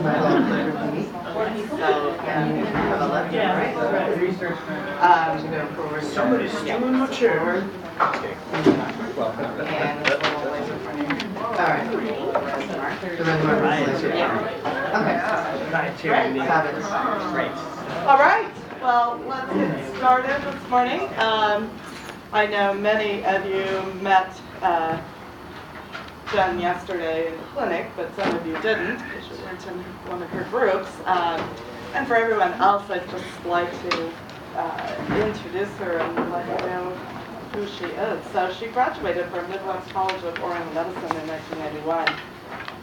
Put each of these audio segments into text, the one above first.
my left thingy. So, and you have a left and right. To go forward. Somebody's stealing my chair. And this little laser pointer. All right. The red marker is laser. Yeah. Okay. Fabulous. Great. All right, well, let's get started this morning. I know many of you met Jen yesterday in the clinic, but some of you didn't because you weren't in one of her groups. And for everyone else, I'd just like to introduce her and let you know who she is. So she graduated from Midwest College of Oriental Medicine in 1991.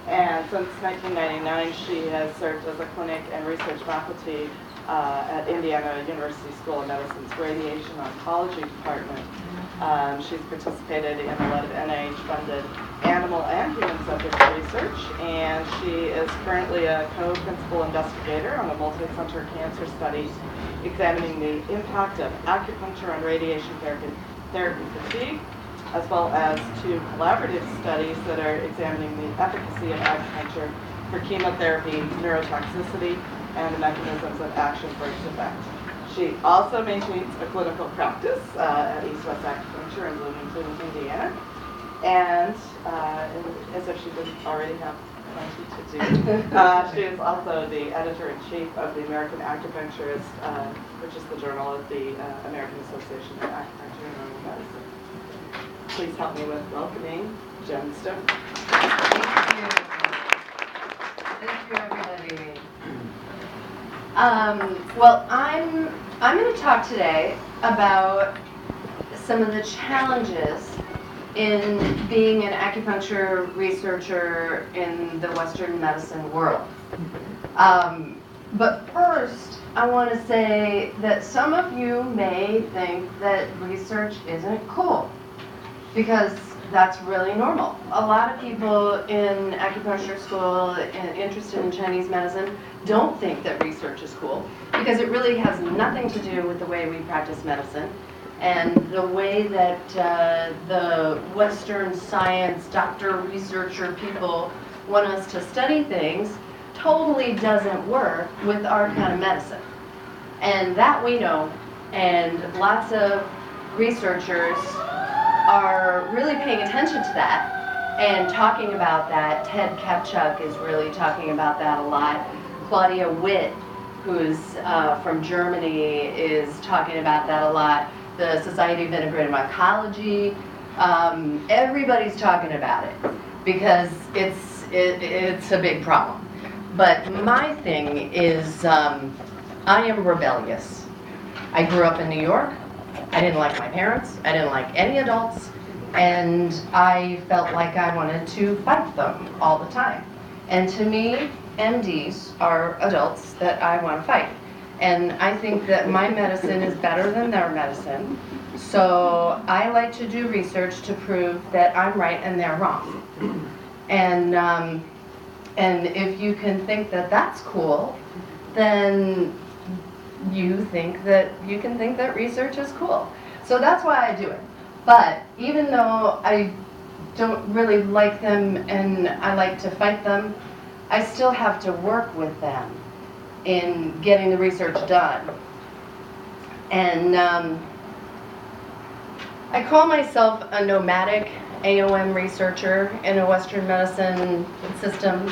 And since 1999, she has served as a clinic and research faculty at Indiana University School of Medicine's Radiation Oncology Department. She's participated in a lot of NIH-funded animal and human-centered research, and she is currently a co-principal investigator on a multi-center cancer study examining the impact of acupuncture on radiation therapy fatigue, as well as two collaborative studies that are examining the efficacy of acupuncture for chemotherapy neurotoxicity and the mechanisms of action for its effect. She also maintains a clinical practice at East West Acupuncture in Bloomington, Indiana, and as if she didn't already have plenty to do, she is also the editor-in-chief of the American Acupuncturist, which is the journal of the American Association of Acupuncture and Normal Medicine. Please help me with welcoming Jen Stone. Thank you. Thank you, everybody. Well, I'm going to talk today about some of the challenges in being an acupuncture researcher in the Western medicine world. But first, I want to say that some of you may think that research isn't cool, because that's really normal. A lot of people in acupuncture school and interested in Chinese medicine don't think that research is cool, because it really has nothing to do with the way we practice medicine and the way that the Western science doctor researcher people want us to study things totally doesn't work with our kind of medicine. And that we know, and lots of researchers are really paying attention to that and talking about that. Ted Kapchuk is really talking about that a lot. Claudia Witt, who's from Germany, is talking about that a lot. The Society of Integrative Oncology, everybody's talking about it because it's a big problem. But my thing is, I am rebellious. I grew up in New York. I didn't like my parents, I didn't like any adults, and I felt like I wanted to fight them all the time. And to me, MDs are adults that I want to fight. And I think that my medicine is better than their medicine, so I like to do research to prove that I'm right and they're wrong. And if you can think that that's cool, then you can think that research is cool. So that's why I do it. But even though I don't really like them and I like to fight them, I still have to work with them in getting the research done. And I call myself a nomadic AOM researcher in a Western medicine system.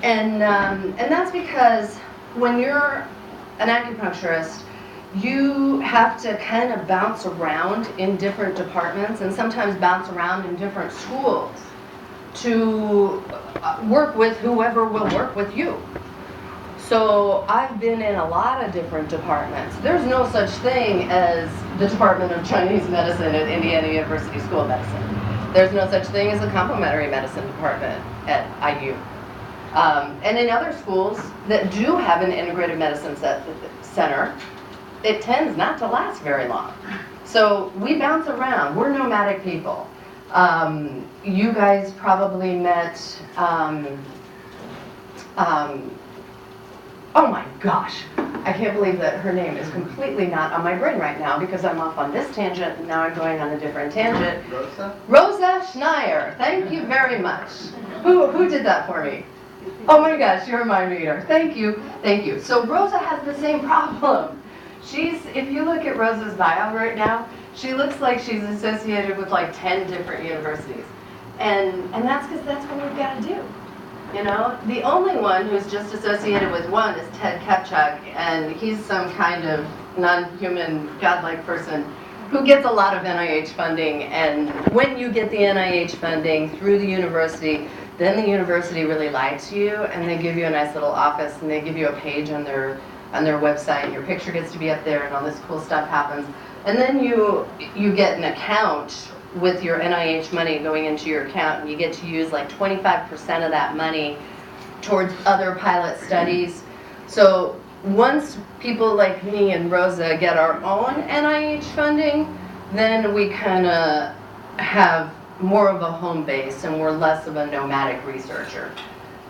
And that's because when you're an acupuncturist, you have to kind of bounce around in different departments and sometimes bounce around in different schools to work with whoever will work with you. So I've been in a lot of different departments. There's no such thing as the Department of Chinese Medicine at Indiana University School of Medicine. There's no such thing as a complementary medicine department at IU. And in other schools that do have an integrative medicine center, it tends not to last very long. So we bounce around. We're nomadic people. You guys probably met, oh my gosh, I can't believe that her name is completely not on my brain right now because I'm off on this tangent and now I'm going on a different tangent. Rosa? Rosa Schneier, thank you very much. Who did that for me? Oh my gosh, you're a mind reader. Thank you, thank you. So Rosa has the same problem. If you look at Rosa's bio right now, she looks like she's associated with like 10 different universities. And that's because that's what we've got to do. You know, the only one who's just associated with one is Ted Kepchuk, and he's some kind of non-human, godlike person who gets a lot of NIH funding. And when you get the NIH funding through the university, then the university really likes you, and they give you a nice little office, and they give you a page on their website, and your picture gets to be up there, and all this cool stuff happens. And then you get an account with your NIH money going into your account, and you get to use like 25% of that money towards other pilot studies. So once people like me and Rosa get our own NIH funding, then we kind of have more of a home base and we're less of a nomadic researcher.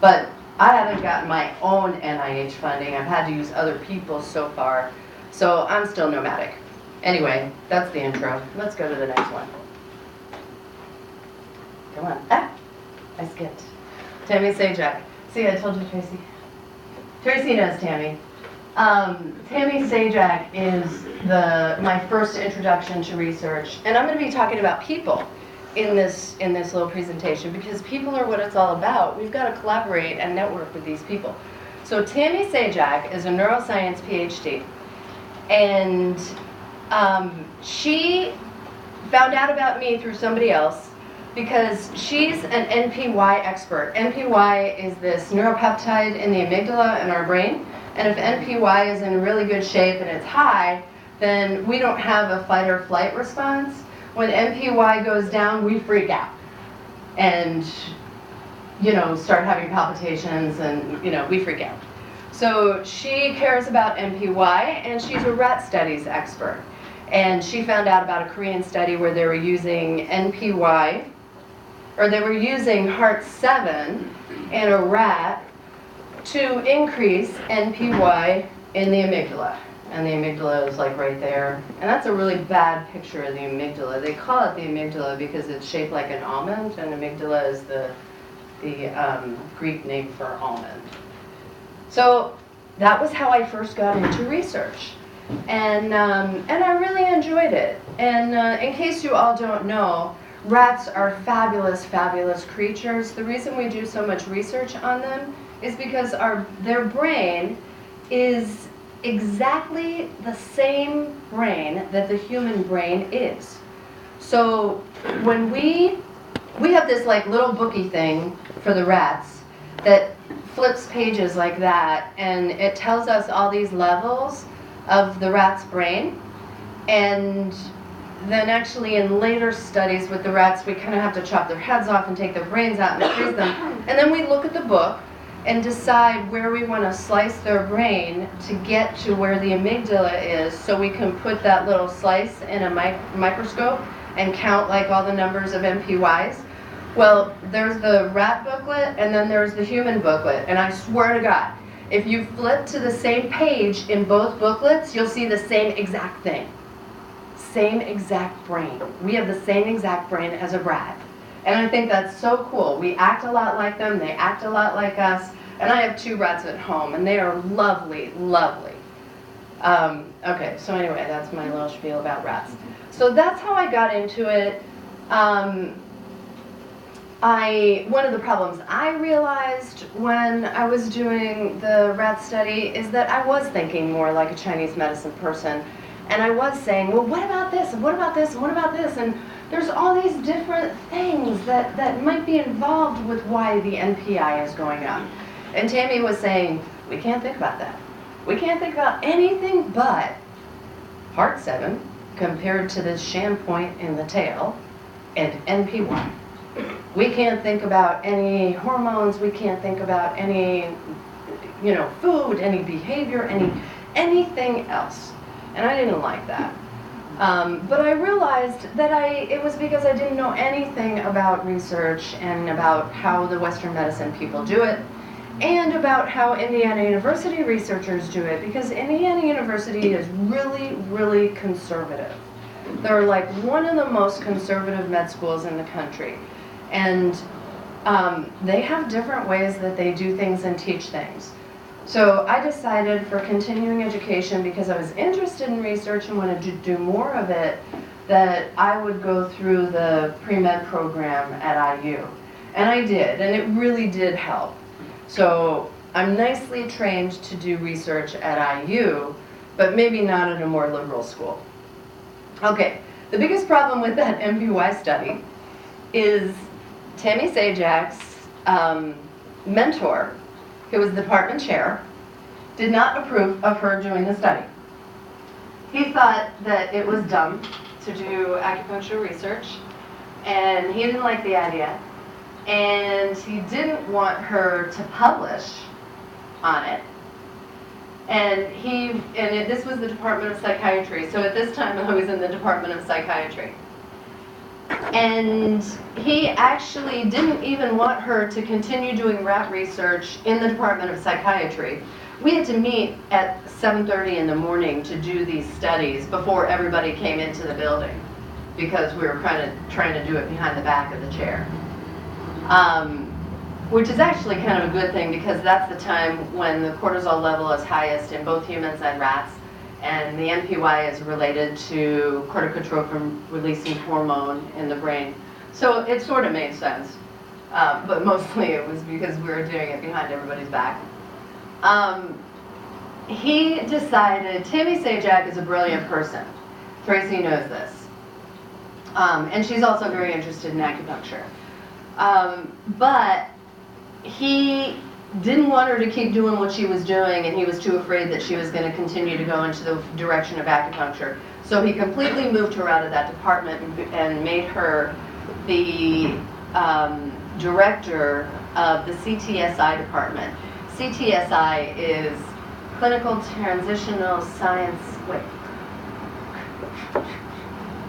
But I haven't gotten my own NIH funding. I've had to use other people's so far, so I'm still nomadic. Anyway, that's the intro. Let's go to the next one. Come on. Ah, I skipped. Tammy Sajak. See, I told you, Tracy. Tracy knows Tammy. Tammy Sajak is my first introduction to research, and I'm going to be talking about people in this little presentation because people are what it's all about. We've got to collaborate and network with these people. So Tammy Sajak is a neuroscience PhD, and she found out about me through somebody else because she's an NPY expert. NPY is this neuropeptide in the amygdala in our brain, and if NPY is in really good shape and it's high, then we don't have a fight or flight response. When NPY goes down, we freak out and, start having palpitations and, we freak out. So she cares about NPY, and she's a rat studies expert. And she found out about a Korean study where they were using NPY, or they were using Heart7 in a rat to increase NPY in the amygdala. And the amygdala is like right there. And that's a really bad picture of the amygdala. They call it the amygdala because it's shaped like an almond, and amygdala is the Greek name for almond. So that was how I first got into research. And I really enjoyed it. And in case you all don't know, rats are fabulous, fabulous creatures. The reason we do so much research on them is because their brain is exactly the same brain that the human brain is. So when we have this like little bookie thing for the rats that flips pages like that, and it tells us all these levels of the rat's brain. And then actually in later studies with the rats, we kind of have to chop their heads off and take their brains out and freeze them. And then we look at the book and decide where we want to slice their brain to get to where the amygdala is, so we can put that little slice in a microscope and count like all the numbers of NPYs. Well, there's the rat booklet and then there's the human booklet, and I swear to God, if you flip to the same page in both booklets, you'll see the same exact thing. Same exact brain. We have the same exact brain as a rat. And I think that's so cool. We act a lot like them, they act a lot like us. And I have 2 rats at home, and they are lovely, lovely. Okay, so anyway, that's my little spiel about rats. So that's how I got into it. One of the problems I realized when I was doing the rat study is that I was thinking more like a Chinese medicine person. And I was saying, well, what about this, and what about this, and what about this? And there's all these different things that might be involved with why the NPI is going up. And Tammy was saying, we can't think about that. We can't think about anything but Heart7 compared to this sham point in the tail and NPY. We can't think about any hormones, we can't think about any, food, any behavior, anything else. And I didn't like that. But I realized that it was because I didn't know anything about research and about how the Western medicine people do it, and about how Indiana University researchers do it, because Indiana University is really, really conservative. They're like one of the most conservative med schools in the country. And they have different ways that they do things and teach things. So I decided for continuing education, because I was interested in research and wanted to do more of it, that I would go through the pre-med program at IU. And I did, and it really did help. So I'm nicely trained to do research at IU, but maybe not at a more liberal school. Okay, the biggest problem with that MPY study is Tammy Sajak's mentor, who was the department chair, did not approve of her doing the study. He thought that it was dumb to do acupuncture research, and he didn't like the idea, and he didn't want her to publish on it. And this was the Department of Psychiatry, so at this time I was in the Department of Psychiatry. And he actually didn't even want her to continue doing rat research in the Department of Psychiatry. We had to meet at 7:30 in the morning to do these studies before everybody came into the building, because we were trying to do it behind the back of the chair. Which is actually kind of a good thing, because that's the time when the cortisol level is highest in both humans and rats, and the NPY is related to corticotropin releasing hormone in the brain. So it sort of made sense, but mostly it was because we were doing it behind everybody's back. He decided, Tammy Sajak is a brilliant person. Tracy knows this. And she's also very interested in acupuncture. But he didn't want her to keep doing what she was doing, and he was too afraid that she was going to continue to go into the direction of acupuncture. So he completely moved her out of that department and made her the director of the CTSI department. CTSI is Clinical Transitional Science,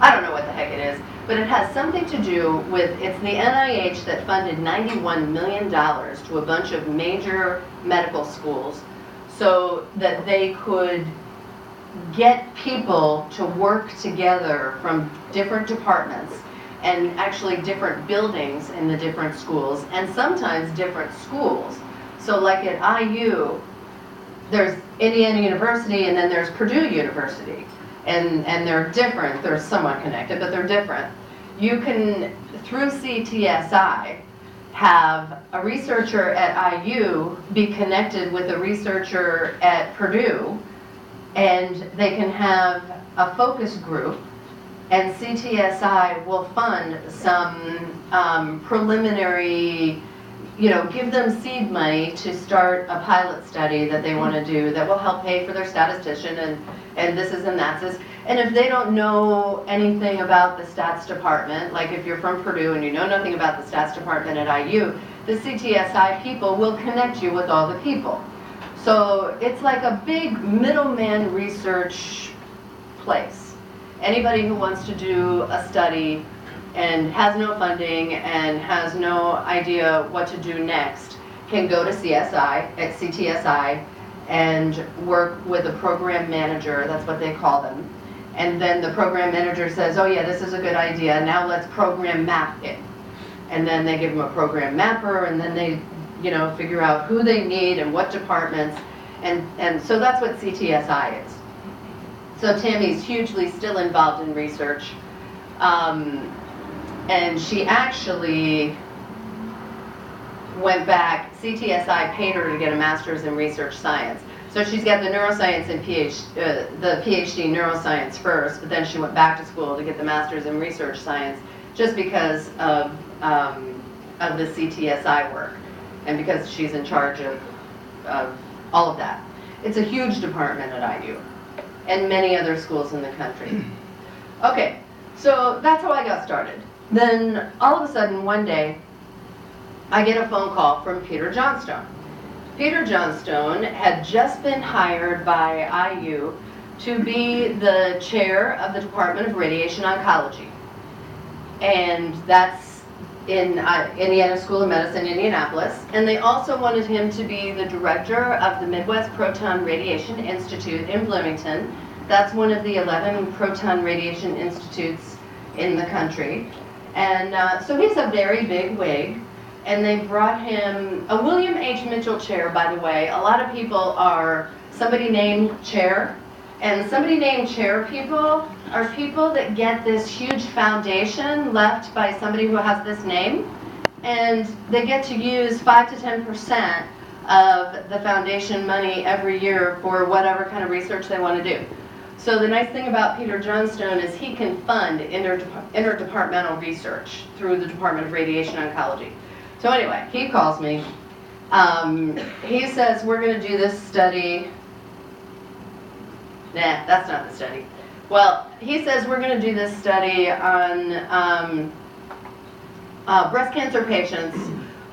I don't know what the heck it is, but it has something to do with, it's the NIH that funded $91 million to a bunch of major medical schools so that they could get people to work together from different departments and actually different buildings in the different schools, and sometimes different schools. So like at IU, there's Indiana University and then there's Purdue University. And they're different, they're somewhat connected, but they're different. You can, through CTSI, have a researcher at IU be connected with a researcher at Purdue, and they can have a focus group, and CTSI will fund some preliminary, give them seed money to start a pilot study that they want to do that will help pay for their statistician and this is and that's this. And if they don't know anything about the stats department, like if you're from Purdue and you know nothing about the stats department at IU, the CTSI people will connect you with all the people. So it's like a big middleman research place. Anybody who wants to do a study and has no funding and has no idea what to do next can go to CTSI and work with a program manager, that's what they call them. And then the program manager says, oh yeah, this is a good idea, now let's program map it. And then they give them a program mapper, and then they figure out who they need and what departments. And so that's what CTSI is. So Tammy's hugely still involved in research. And she actually went back, CTSI paid her to get a master's in research science. So she's got the neuroscience and the PhD in neuroscience first, but then she went back to school to get the master's in research science just because of the CTSI work and because she's in charge of all of that. It's a huge department at IU and many other schools in the country. Okay, so that's how I got started. Then all of a sudden one day, I get a phone call from Peter Johnstone. Peter Johnstone had just been hired by IU to be the chair of the Department of Radiation Oncology. And that's in Indiana School of Medicine, Indianapolis. And they also wanted him to be the director of the Midwest Proton Radiation Institute in Bloomington. That's one of the 11 proton radiation institutes in the country. And so he's a very big wig. and they brought him a William H. Mitchell chair, by the way. A lot of people are somebody named chair, and somebody named chair people are people that get this huge foundation left by somebody who has this name, and they get to use 5 to 10% of the foundation money every year for whatever kind of research they want to do. So the nice thing about Peter Johnstone is he can fund interdepartmental research through the Department of Radiation Oncology. So anyway, he calls me. He says, we're going to do this study. Nah, that's not the study. Well, he says we're going to do this study on breast cancer patients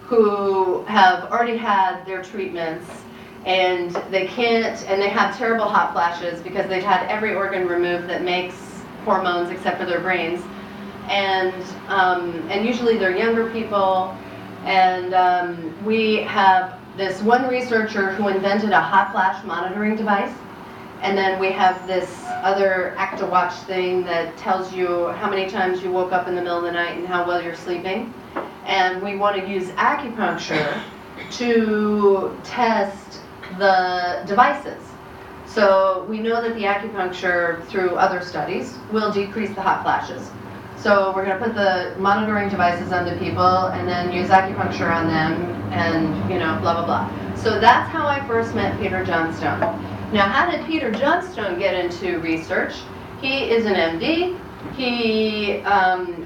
who have already had their treatments and they can't, and they have terrible hot flashes because they've had every organ removed that makes hormones except for their brains. And usually they're younger people. And we have this one researcher who invented a hot flash monitoring device. And then we have this other ActiWatch thing that tells you how many times you woke up in the middle of the night and how well you're sleeping. And we want to use acupuncture to test the devices. So we know that the acupuncture, through other studies, will decrease the hot flashes. So we're going to put the monitoring devices on the people and then use acupuncture on them and, you know, blah, blah, blah. So that's how I first met Peter Johnstone. Now, how did Peter Johnstone get into research? He is an MD. He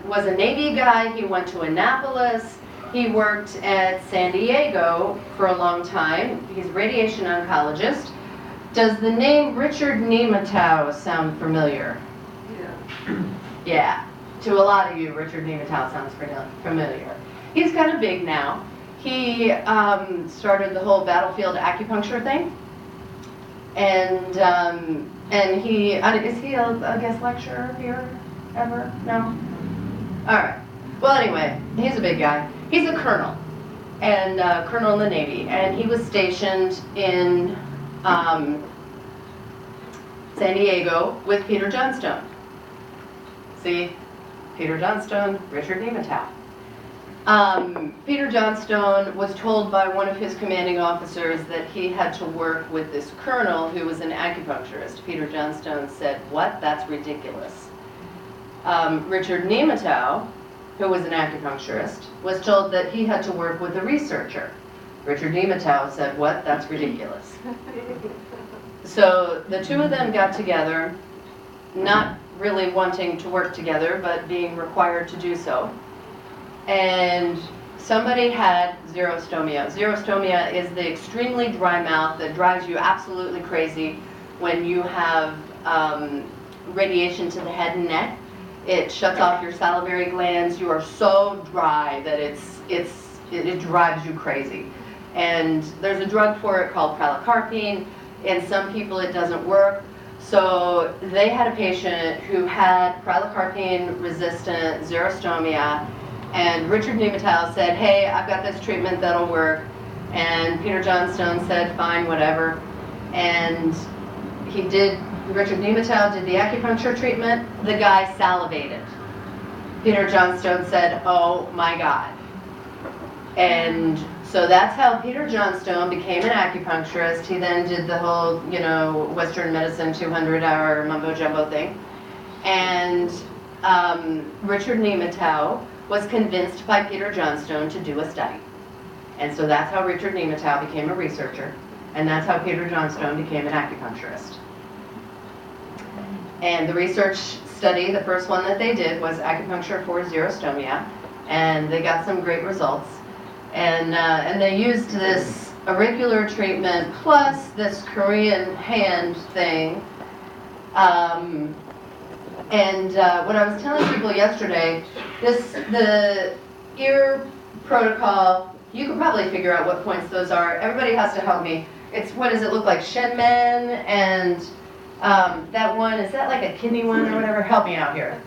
was a Navy guy. He went to Annapolis. He worked at San Diego for a long time. He's a radiation oncologist. Does the name Richard Nematow sound familiar? Yeah. Yeah. To a lot of you, Richard Nematow sounds familiar. He's kind of big now. He started the whole battlefield acupuncture thing. And he, is he a guest lecturer here ever? No? All right. Well, anyway, he's a big guy. He's a colonel, and colonel in the Navy, and he was stationed in San Diego with Peter Johnstone. See? Peter Johnstone, Richard Nematow. Peter Johnstone was told by one of his commanding officers that he had to work with this colonel who was an acupuncturist. Peter Johnstone said, "What? That's ridiculous." Richard Nematow, who was an acupuncturist, was told that he had to work with a researcher. Richard Nematow said, "What? That's ridiculous." So the two of them got together, not really wanting to work together, but being required to do so. And somebody had xerostomia. Xerostomia is the extremely dry mouth that drives you absolutely crazy when you have radiation to the head and neck. It shuts off your salivary glands. You are so dry that it drives you crazy. And there's a drug for it called pilocarpine. In some people it doesn't work. So they had a patient who had pilocarpine-resistant xerostomia, and Richard Nematow said, "Hey, I've got this treatment that'll work." And Peter Johnstone said, "Fine, whatever." And Richard Nematow did the acupuncture treatment. The guy salivated. Peter Johnstone said, "Oh my God." And so that's how Peter Johnstone became an acupuncturist. He then did the whole, Western medicine 200-hour mumbo-jumbo thing. And Richard Nematow was convinced by Peter Johnstone to do a study. And so that's how Richard Nematow became a researcher. And that's how Peter Johnstone became an acupuncturist. And the research study, the first one that they did, was acupuncture for xerostomia. And they got some great results. And they used this auricular treatment plus this Korean hand thing. What I was telling people yesterday, the ear protocol, you could probably figure out what points those are. Everybody has to help me. It's, what does it look like? Shenmen and that one, is that like a kidney one or whatever? Help me out here.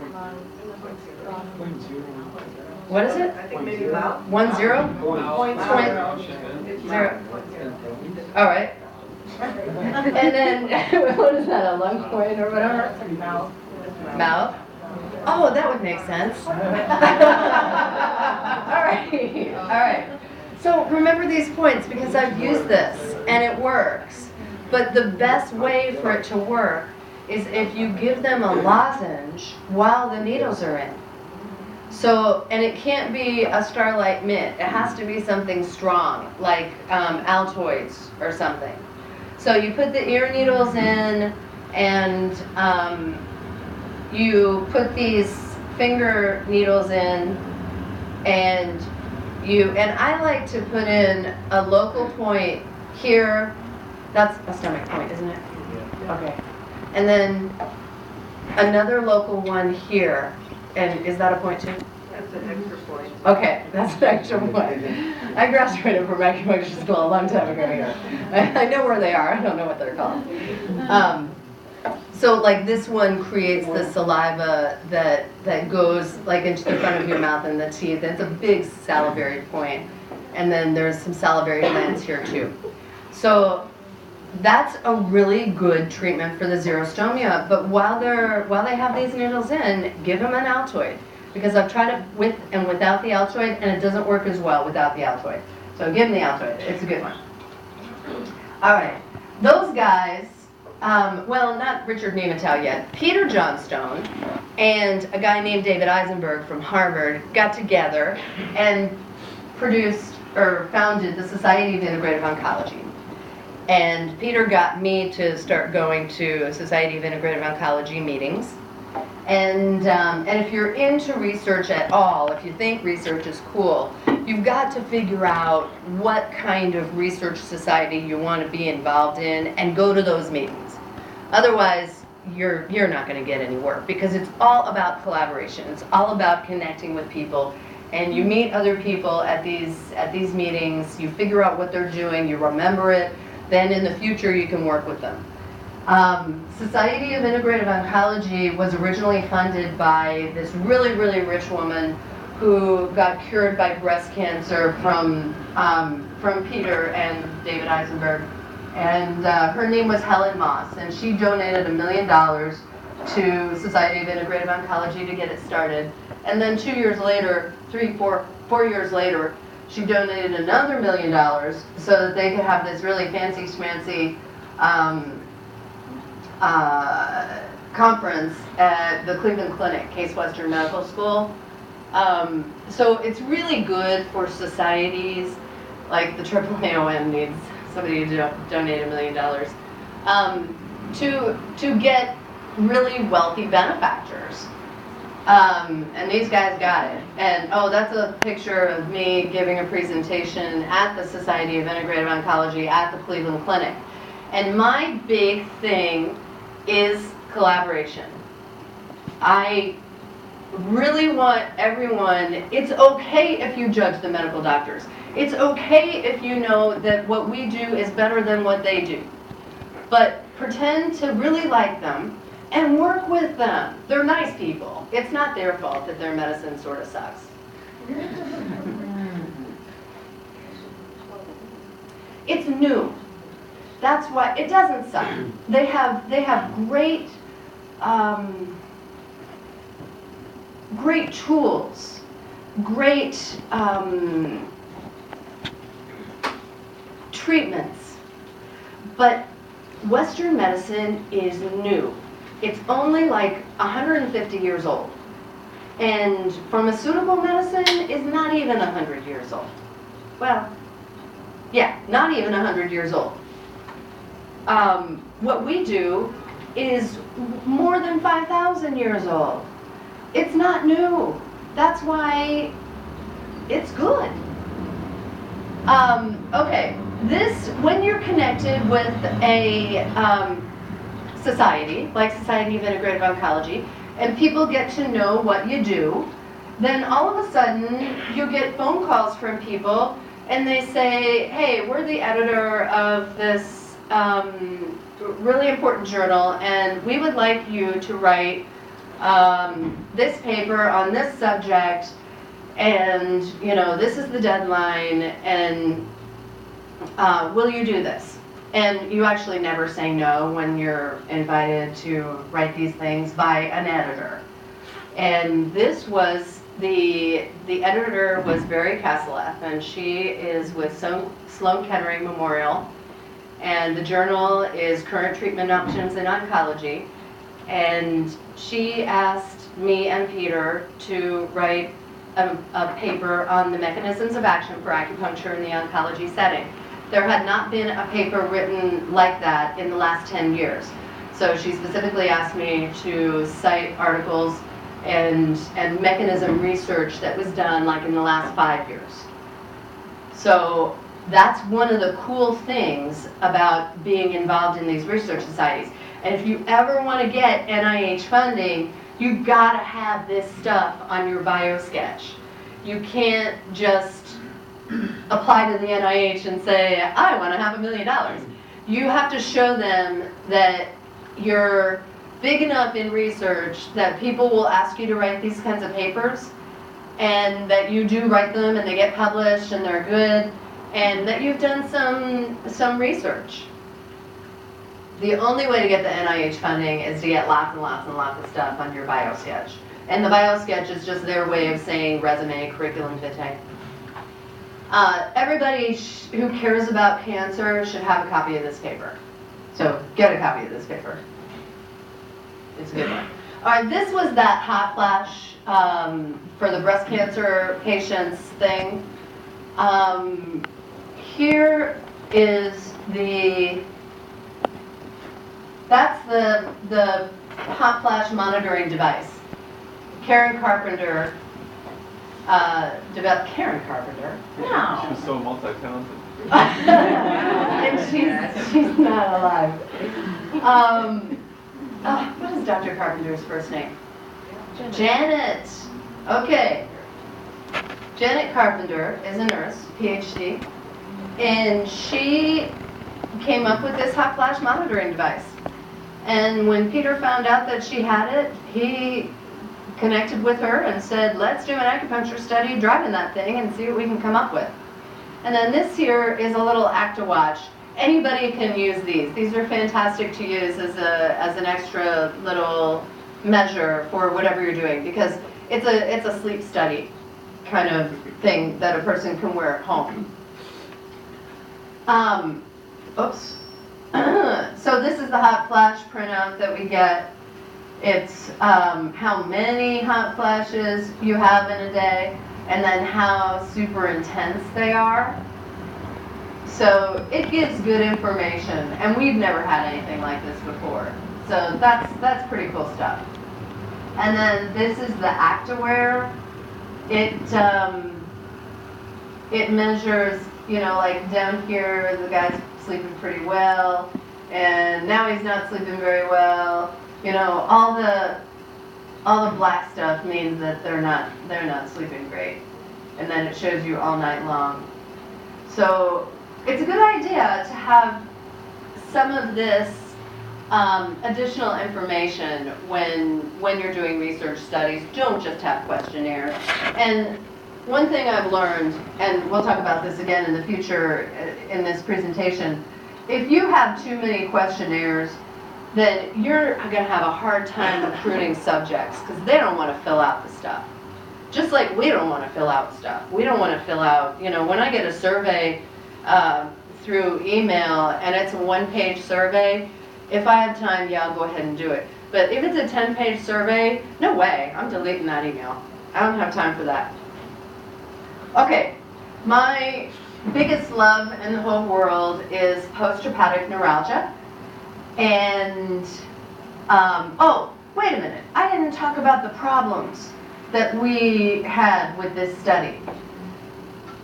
What is it? I think maybe about 1 0? point Zero. All right. And then, what is that, a lung point or whatever? mouth. Mouth. Oh, that would make sense. All right, all right. So remember these points because I've used this and it works. But the best way for it to work is if you give them a lozenge while the needles are in. So, and it can't be a Starlight Mint. It has to be something strong, like Altoids or something. So you put the ear needles in, and you put these finger needles in, and I like to put in a local point here. That's a stomach point, isn't it? Okay. And then another local one here. And is that a point too? That's an extra point. Okay, that's an extra point. I graduated from acupuncture school a long time ago here. I know where they are, I don't know what they're called. So like this one creates the saliva that goes like into the front of your mouth and the teeth. It's a big salivary point. And then there's some salivary glands here too. So that's a really good treatment for the xerostomia. But while they have these needles in, give them an Altoid. Because I've tried it with and without the Altoid, and it doesn't work as well without the Altoid. So give them the Altoid. It's a good one. All right. Those guys, well, not Richard Nematow yet. Peter Johnstone and a guy named David Eisenberg from Harvard got together and produced or founded the Society of Integrative Oncology. And Peter got me to start going to Society of Integrative Oncology meetings. And if you're into research at all, if you think research is cool, you've got to figure out what kind of research society you want to be involved in and go to those meetings. Otherwise, you're not going to get any work because it's all about collaboration. It's all about connecting with people. And you meet other people at these meetings, you figure out what they're doing, you remember it, then in the future you can work with them. Society of Integrative Oncology was originally funded by this really, really rich woman who got cured by breast cancer from Peter and David Eisenberg. And her name was Helen Moss, and she donated $1 million to Society of Integrative Oncology to get it started. And then 2 years later, 4 years later, she donated another $1 million so that they could have this really fancy schmancy conference at the Cleveland Clinic, Case Western Medical School. So it's really good for societies, like the AAAOM needs somebody to donate $1 million, to get really wealthy benefactors. And these guys got it. And oh, that's a picture of me giving a presentation at the Society of Integrative Oncology at the Cleveland Clinic. And my big thing is collaboration. I really want everyone, it's okay if you judge the medical doctors. It's okay if you know that what we do is better than what they do. But pretend to really like them and work with them. They're nice people. It's not their fault that their medicine sort of sucks. It's new. That's why it doesn't suck. They have great great tools, great treatments. But Western medicine is new. It's only like 150 years old. And pharmaceutical medicine is not even 100 years old. Well, yeah, not even 100 years old. What we do is more than 5,000 years old. It's not new. That's why it's good. Okay, this, when you're connected with a society, like Society of Integrative Oncology, and people get to know what you do, then all of a sudden you get phone calls from people and they say, hey, we're the editor of this really important journal and we would like you to write this paper on this subject, and you know, this is the deadline, and will you do this? And you actually never say no when you're invited to write these things by an editor. And this was, the editor was Barry Kasseleth, and she is with Sloan Kettering Memorial. And the journal is Current Treatment Options in Oncology. And she asked me and Peter to write a paper on the mechanisms of action for acupuncture in the oncology setting. There had not been a paper written like that in the last 10 years. So she specifically asked me to cite articles and mechanism research that was done like in the last 5 years. So that's one of the cool things about being involved in these research societies. And if you ever want to get NIH funding, you gotta have this stuff on your biosketch. You can't just apply to the NIH and say, I want to have $1 million. You have to show them that you're big enough in research that people will ask you to write these kinds of papers, and that you do write them and they get published and they're good, and that you've done some research. The only way to get the NIH funding is to get lots and lots and lots of stuff on your biosketch. And the biosketch is just their way of saying resume, curriculum vitae. Everybody who cares about cancer should have a copy of this paper. So get a copy of this paper. It's a good one. All right, this was that hot flash for the breast cancer patients thing. Here is that's the hot flash monitoring device. Karen Carpenter developed. Karen Carpenter? No. She was so multi-talented. And she's not alive. What is Dr. Carpenter's first name? Janet. Okay. Janet Carpenter is a nurse, PhD, and she came up with this hot flash monitoring device. And when Peter found out that she had it, he connected with her and said, let's do an acupuncture study driving that thing and see what we can come up with. And then this here is a little ActiWatch. Anybody can use these. These are fantastic to use as an extra little measure for whatever you're doing, because it's a sleep study kind of thing that a person can wear at home. Oops. So this is the hot flash printout that we get. It's how many hot flashes you have in a day, and then how super intense they are. So it gives good information, and we've never had anything like this before. So that's pretty cool stuff. And then this is the ActiWear. It measures, you know, like down here the guy's sleeping pretty well, and now he's not sleeping very well. You know, all the black stuff means that they're not sleeping great, and then it shows you all night long. So it's a good idea to have some of this additional information when you're doing research studies. Don't just have questionnaires. And one thing I've learned, and we'll talk about this again in the future in this presentation, if you have too many questionnaires, then you're going to have a hard time recruiting subjects, because they don't want to fill out the stuff. Just like we don't want to fill out stuff. We don't want to fill out, you know, when I get a survey through email and it's a 1-page survey, if I have time, yeah, I'll go ahead and do it. But if it's a 10-page survey, no way, I'm deleting that email. I don't have time for that. Okay, my biggest love in the whole world is post-herpetic neuralgia. And, oh, wait a minute, I didn't talk about the problems that we had with this study.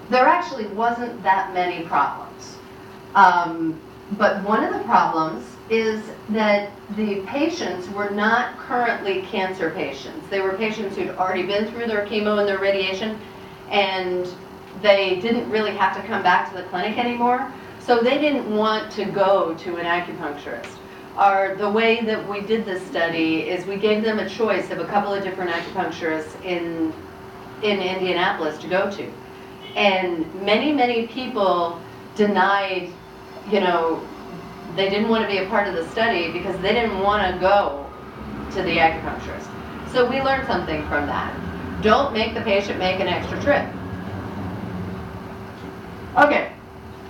There actually wasn't that many problems. But one of the problems is that the patients were not currently cancer patients. They were patients who'd already been through their chemo and their radiation, and they didn't really have to come back to the clinic anymore. So they didn't want to go to an acupuncturist. The way that we did this study is we gave them a choice of a couple of different acupuncturists in Indianapolis to go to. And many people denied, you know, they didn't want to be a part of the study because they didn't want to go to the acupuncturist. So we learned something from that. Don't make the patient make an extra trip. Okay,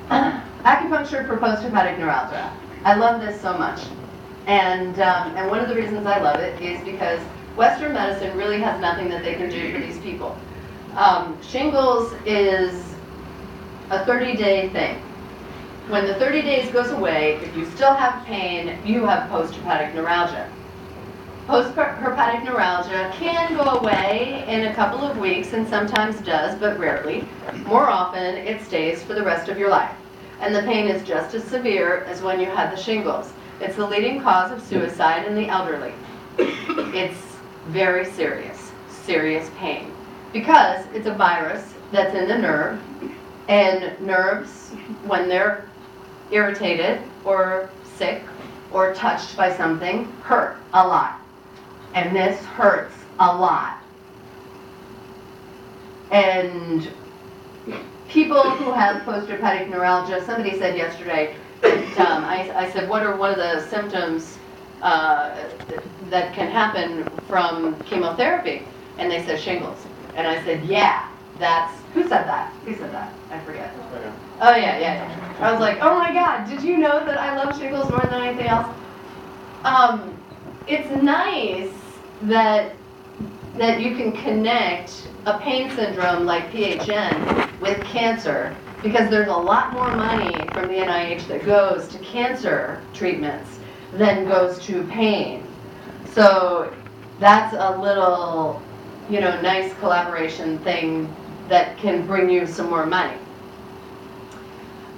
acupuncture for post-herpetic neuralgia. I love this so much. And one of the reasons I love it is because Western medicine really has nothing that they can do for these people. Shingles is a 30-day thing. When the 30 days goes away, if you still have pain, you have post-herpetic neuralgia. Post-herpetic neuralgia can go away in a couple of weeks and sometimes does, but rarely. More often, it stays for the rest of your life. And the pain is just as severe as when you had the shingles. It's the leading cause of suicide in the elderly. It's very serious, serious pain. Because it's a virus that's in the nerve, and nerves, when they're irritated or sick or touched by something, hurt a lot. And this hurts a lot. And people who have post-herpetic neuralgia, somebody said yesterday, I said, what are one of the symptoms that can happen from chemotherapy? And they said shingles. And I said, yeah, that's, who said that? Who said that? I forget. Oh yeah. I was like, oh my God, did you know that I love shingles more than anything else? It's nice that you can connect a pain syndrome like PHN with cancer, because there's a lot more money from the NIH that goes to cancer treatments than goes to pain. So that's a little, nice collaboration thing that can bring you some more money.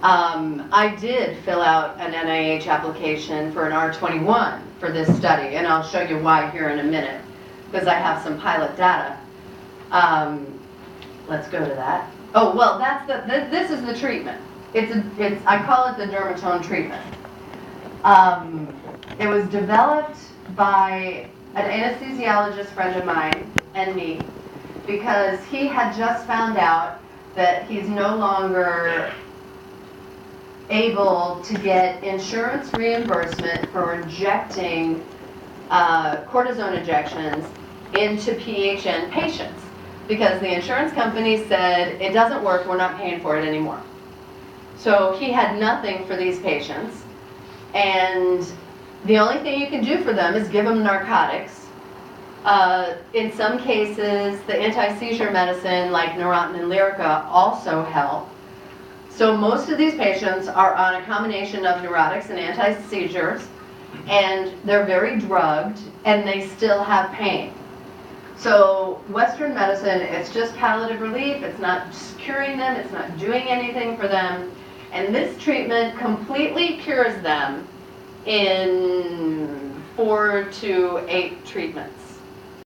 I did fill out an NIH application for an R21 for this study, and I'll show you why here in a minute, because I have some pilot data. Let's go to that. Oh, well, this is the treatment. I call it the dermatome treatment. It was developed by an anesthesiologist friend of mine and me, because he had just found out that he's no longer able to get insurance reimbursement for injecting cortisone injections into PHN patients, because the insurance company said, it doesn't work, we're not paying for it anymore. So he had nothing for these patients, and the only thing you can do for them is give them narcotics. In some cases, the anti-seizure medicine like Neurontin and Lyrica also help. So most of these patients are on a combination of neurotics and anti-seizures, and they're very drugged, and they still have pain. So Western medicine, it's just palliative relief, it's not curing them, it's not doing anything for them, and this treatment completely cures them in 4 to 8 treatments.